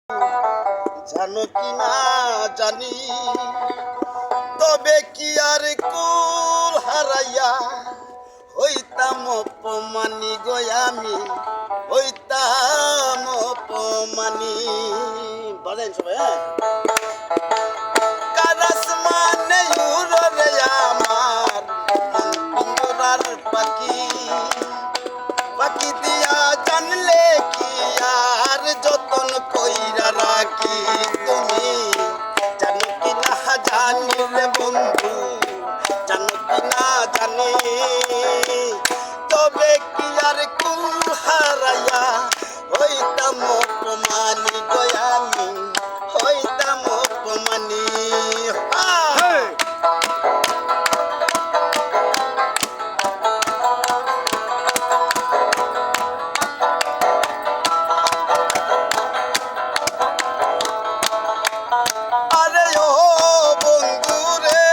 জানো কি না জানি, তবে কি আর কুল হারাইয়া হইতাম অপমানি গো আমি, হইতাম অপমানি। বলেন সবাই, হ্যাঁ। কারাস মানে উড়রে আমার মন পিঞ্জরার পাখি, পাখি দিয়া জানলে কি আর যতন কইরা রাখি। তুমি জানো কি না জানি রে বন্ধু, জানো কি না জানি, তবে কি আর কুল হারাইয়া হইতাম অপমানি গো আমি, হইতাম অপমানি। আরে ও বন্ধু রে,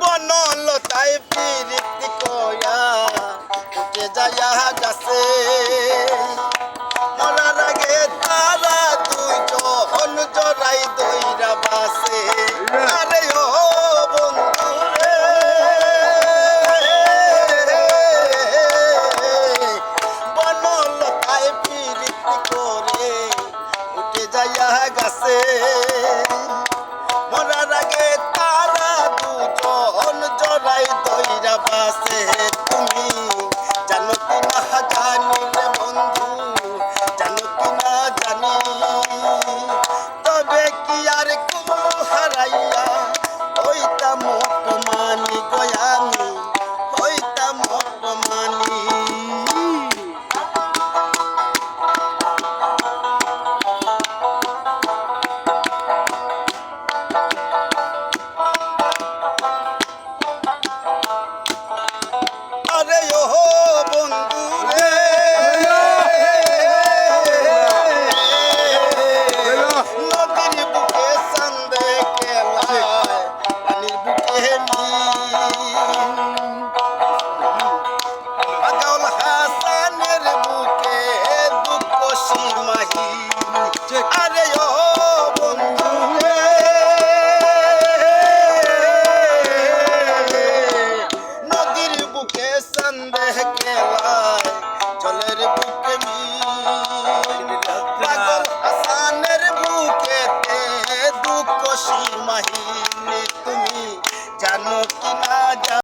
বনলতায় প্রীতি কয়া উঠে যায়া গাছে, মরার আগে তারা দুইজন জড়াই দইরা বাসে। আরে ও বন্ধু রে, বনলতায় প্রীতি করে উঠে যাইয়া গাছে, মরার আগে তারা দুজন জড়াই দইরা বাসে। তুমি জানো কি না জানি রে বন্ধু, জানো কি না জানি, তবে কি আর কুল হারাইয়া হইতাম অপমানি গো আমি, হইতাম অপমানি। আরে ও বন্ধু রে, নদীর বুকে চান্দে খেলায় পানির বুকে পাগল হাসানের বুকে দুঃখ সীমাহী। আরে ও বন্ধু রে, নদীর বুকে চান্দে